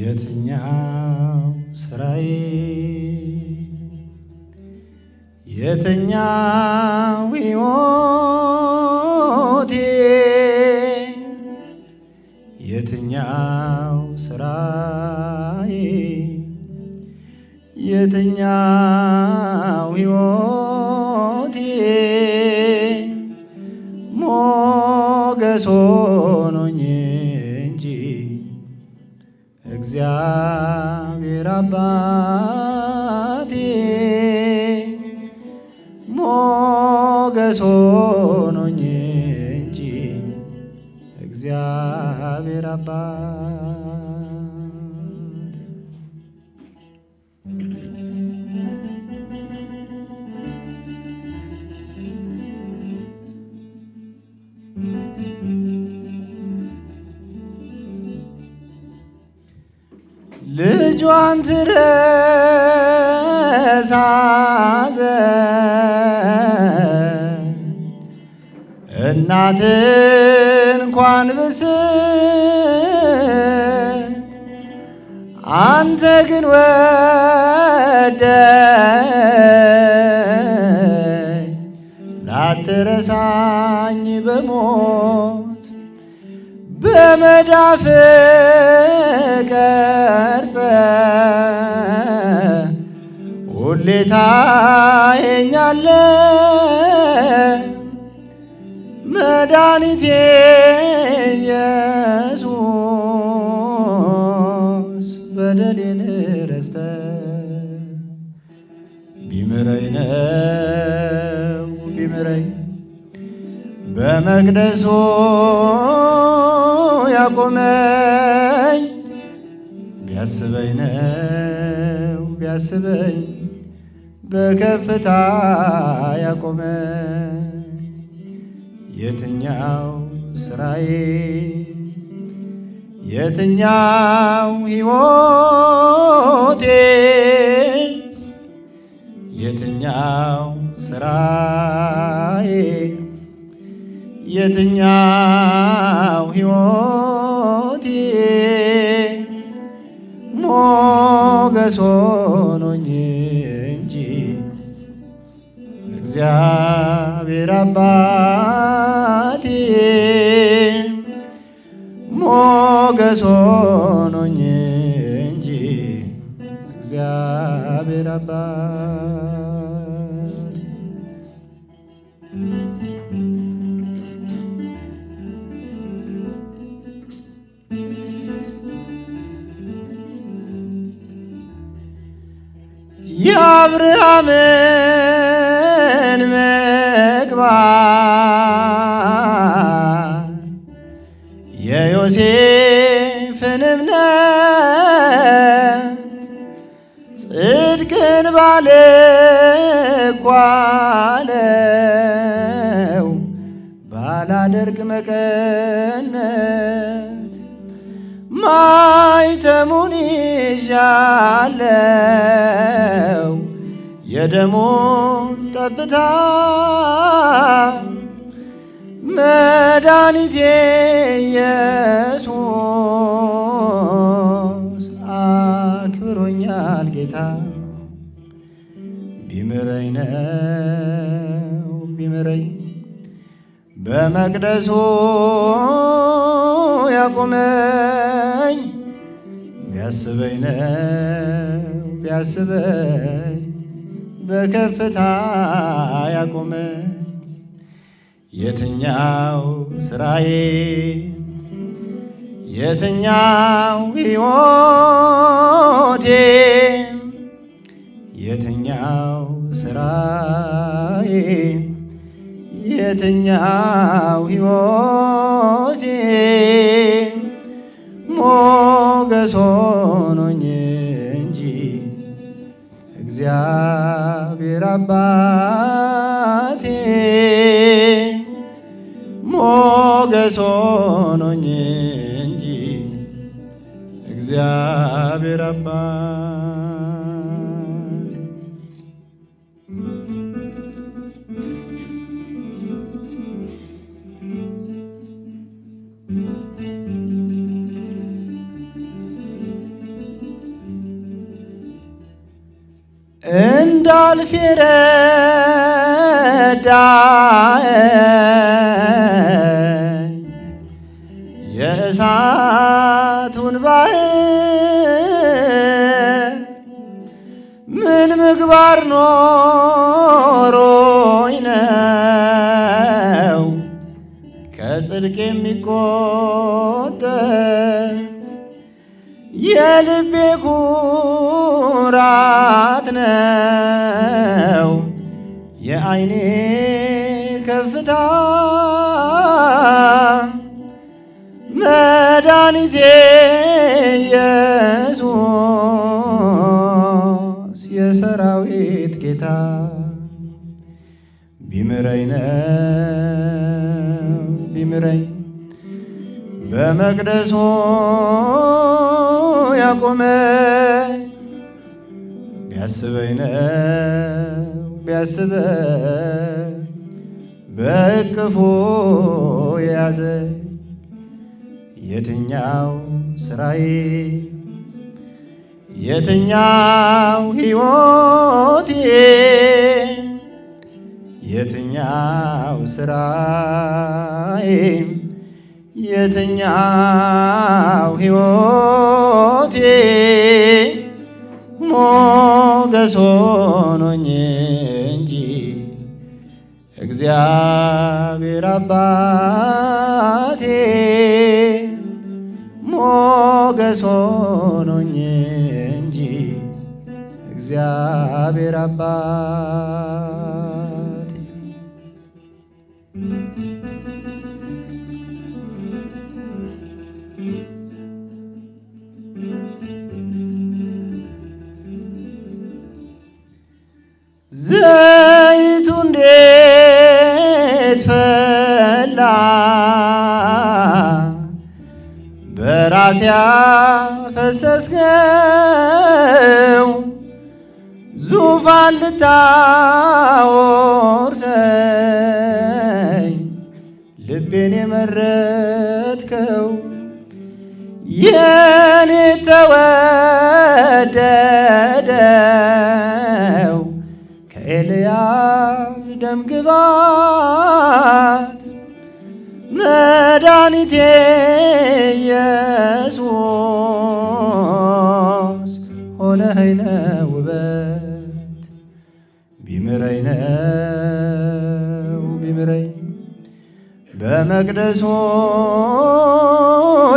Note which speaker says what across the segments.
Speaker 1: የትኛው ስራዬ የትኛው ሕይወቴ የትኛው ስራዬ የትኛው ሕይወቴ ሞገስ ሆኖኝ እንጂ እግዚአብሔር አባቴ ሞገስ ሆኖኝ እንጂ እግዚአብሔር አባት ልጇን ትረሳ ዘንድ እናት እንኳን ብስት አንተ ግን ወደኝ ላትረሳኝ በሞት በመዳፍ ቀርጸ ሁሌ ታየኛለ መድኃኒቴ ኢየሱስ በደሌን ረስተ ቢምረኝ ነው ቢምረኝ በመቅደሱ ያቆመኝ ቢያስበኝ ነው ቢያስበኝ በከፍታ ያቆመኝ የትኛው ስራዬ የትኛው ሕይወቴ የትኛው ስራዬ የትኛው ሕይወቴ ሞገስ ሆኖኝ እንጂ እግዚአብሔር አባቴ ሞገስ ሆኖኝ እንጂ እግዚአብሔር አባቴ የአብርሃምን ምግባር የዮሴፍን እምነት ጽድቅን ባልኳለው ባላደርግ መቀነት ማይተሙን ይዣለው የደሙን ጠብታ መድኃኒቴ ኢየሱስ አክብሮኛል ጌታ ቢምረኝ ነው ቢምረኝ በመቅደሱ ያቆመኝ ቢያስበኝ ነው ቢያስበኝ በከፍታ ያቆመኝ የትኛው ስራዬ የትኛው ሕይወቴ የትኛው ስራዬ የትኛው ሕይወቴ ሞገስ ሆኖኝ እንጂ እግዚአብሔር አባቴ ሞገስ ሆኖኝ እንጂ እግዚአብሔር አባት እንዳልፍ የረዳኸኝ የእሳቱን ባህር ምን ምግባር ኖሮኝ ነው ከጽድቅ የሚቆጠር? የልቤ ኩራት ነው የዓይኔ ከፍታ መድኃኒቴ ኢየሱስ የሰራዊት ጌታ ቢምረኝ ነው ቢምረኝ በመቅደሱ ያቆመኝ ቢያስበኝ ነው ቢያስበኝ በእቅፉ የያዘኝ የትኛው ስራዬ የትኛው ሕይወቴ የትኛው ስራዬ የትኛው ሕይወቴ ሞገስ ሆኖኝ እንጂ እግዚአብሔር አባቴ ሞገስ ሆኖኝ እንጂ እግዚአብሔር አባቴ ዘይቱ እንዴት ፈላ በራሴ ያፈሰስከው ዙፋን ልታወርሰኝ ልቤን የመረጥከው የኔ ተወደደው ከኤልያብ ደም ግባት መድኃኒቴ ኢየሱስ ሆነኸኝ ነው ውበት ቢምረኝ ነው ቢምረኝ በመቅደሱ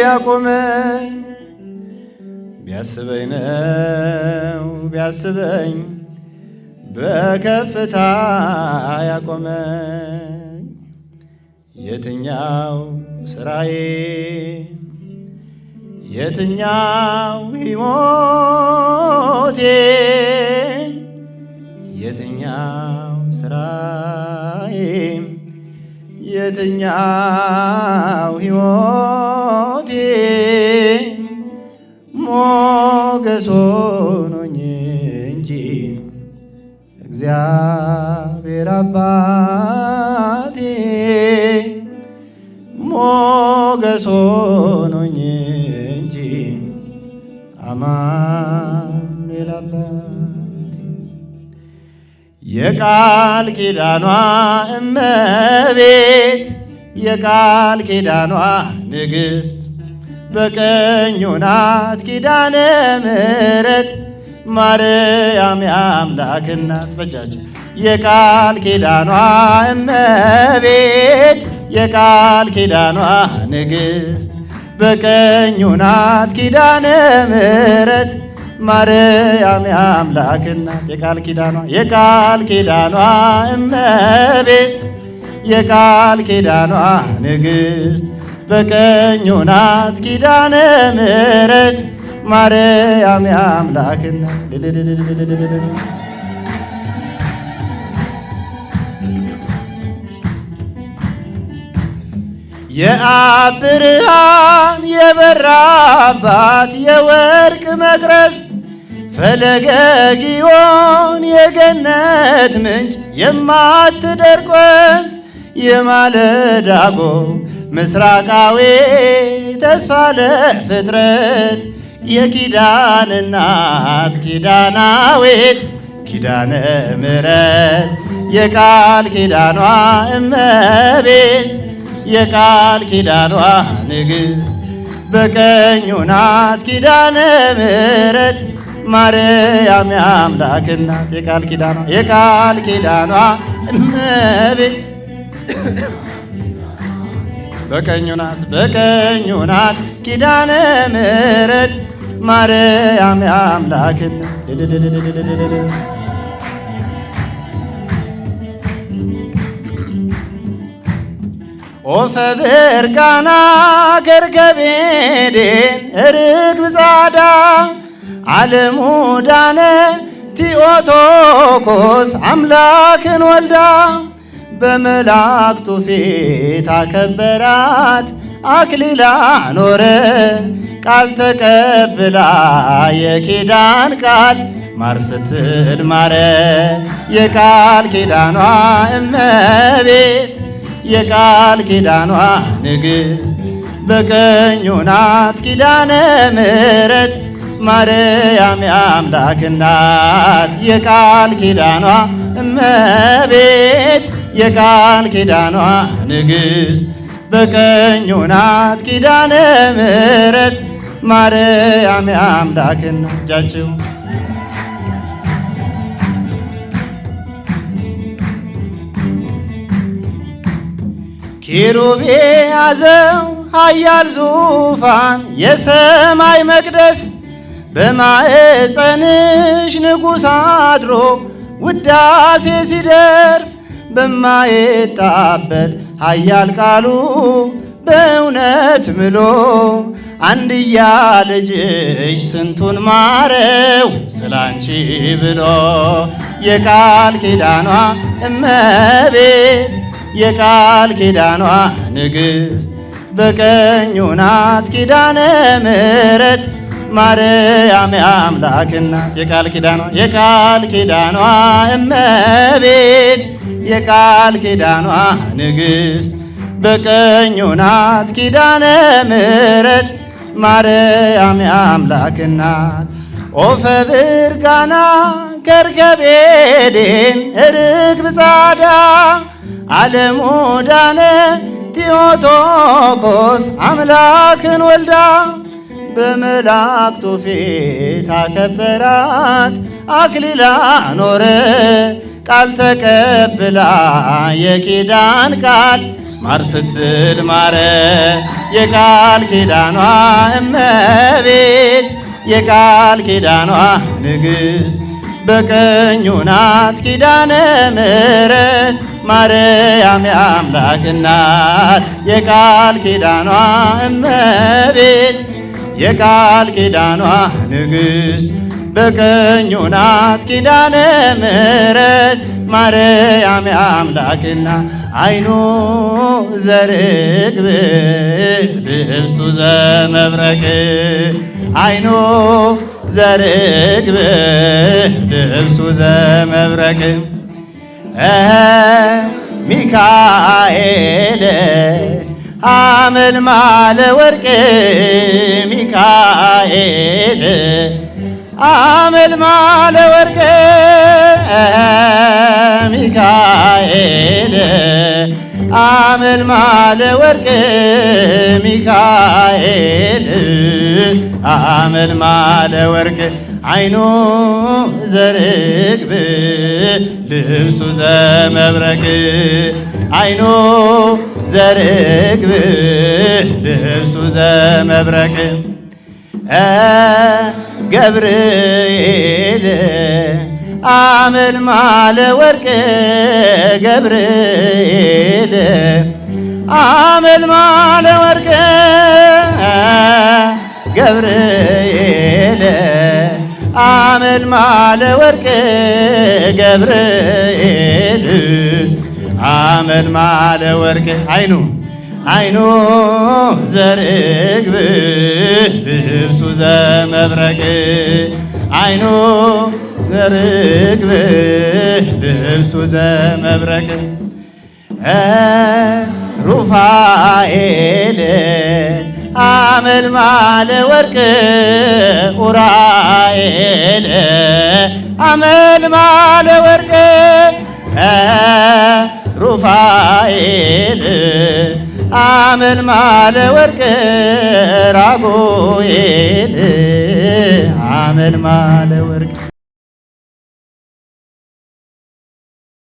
Speaker 1: ያቆመኝ ቢያስበኝ ነው ቢያስበኝ በከፍታ ያቆመኝ የትኛው ስራዬ የትኛው ሕይወቴ የትኛው ስራዬ የትኛው ሕይወቴ ሞገስ ሆኖኝ እንጂ እግዚአብሔር አባቴ ሞገስ ሆኖኝ እንጂ አማኑኤል አባቴ የቃል ኪዳኗ እመቤት የቃል ኪዳኗ ንግሥት በቀኙ ናት ኪዳነ ምሕረት ማርያም የአምላክ እናት በጃቸው የቃል ኪዳኗ እመቤት የቃል ኪዳኗ ንግሥት በቀኙ ናት ኪዳነ ምሕረት ማርያም የአምላክ እናት የቃል ኪዳኗ እመቤት የቃል ኪዳኗ ንግሥት በቀኙ ናት ኪዳነ ምሕረት ማርያም የአምላክ እናት የአብ ብርሃን የበራባት የወርቅ መቅረዝ ፈለገ ግዮን የገነት ምንጭ የማትደርቅ ወንዝ የማለዳ ጎህ ምስራቃዊ ተስፋ ለፍጥረት የኪዳን እናት ኪዳናዊት ኪዳነ ምሕረት የቃል ኪዳኗ እመቤት የቃል ኪዳኗ ንግሥት በቀኙ ናት ኪዳነ ምሕረት ማርያም የአምላክ እናት የቃል ኪዳኗ እመቤት በቀኙ ናት ኪዳነ ምሕረት ማርያም የአምላክ እናት ኦፈ ብርጋና ከርከቤዴን ርግብ ጻዳ ዓለሙ ዳነ ቲኦቶኮስ አምላክን ወልዳ በመላእክቱ ፊት አከበራት አክሊላ ኖረ ቃል ተቀብላ የኪዳን ቃል ማር ስትል ማረ የቃል ኪዳኗ እመቤት የቃል ኪዳኗ ንግሥት በቀኙ ናት ኪዳነ ምሕረት ማርያም የአምላክ እናት የቃል ኪዳኗ እመቤት የቃል ኪዳኗ ንግሥት በቀኙ ናት ኪዳነ ምሕረት ማርያም የአምላክ እናት እጃችሁ ኪሩቤ ያዘው ኃያል ዙፋን የሰማይ መቅደስ በማዕፀንሽ ንጉሥ አድሮ ውዳሴ ሲደርስ በማይታበል ኃያል ቃሉ በእውነት ምሎ አንድያ ልጅሽ ስንቱን ማረው ስላንቺ ብሎ የቃል ኪዳኗ እመቤት የቃል ኪዳኗ ንግሥት በቀኙ ናት ኪዳነ ምሕረት ማርያም የአምላክ እናት የቃል ኪዳኗ እመቤት የቃል ኪዳኗ ንግሥት በቀኙ ናት ኪዳነ ምሕረት ማርያም የአምላክ እናት ኦፈ ብርጋና ከርከቤዴን ርግብ ጻዳ ዓለሙ ዳነ ቲኦቶኮስ አምላክን ወልዳ በመላእክቱ ፊት አከበራት አክሊላ ኖረ ቃል ተቀብላ የኪዳን ቃል ማር ስትል ማረ የቃል ኪዳኗ እመቤት የቃል ኪዳኗ ንግሥት በቀኙ ናት ኪዳነ ምሕረት ማርያም የአምላክ እናት የቃል ኪዳኗ እመቤት የቃል ኪዳኗ ንግሥት በቀኙ ናት ኪዳነ ምሕረት ማርያም የአምላክ እናት አይኑ ዘርግብ ልብሱ ዘመብረቅ አይኑ ዘርግብ ልብሱ ዘመብረቅ ሚካኤል አመልማለ ወርቅ ሚካኤል አመልማለ ወርቅ ሚካኤል አመልማለ ወርቅ ሚካኤል አመልማለ ወርቅ አይኑ ዘርግብ ልብሱ ዘመብረቅ አይኑ ዘርግብ ልብሱ ዘመብረቅ ገብርኤል አመልማለ ወርቅ ገብርኤል አመልማለ ወርቅ ገብርኤል አመልማለ ወርቅ ገብርኤል አመልማለ ወርቅ አይኑ ዘርግብ ልብሱ ዘመብረቅ አይኑ ዘርግብ ልብሱ ዘመብረቅ ሩፋኤል አመልማለ ወርቅ ኡራኤል አመልማለ ወርቅ ሩፋኤል አመልማለ ወርቅ ራጉኤል አመልማለ ወርቅ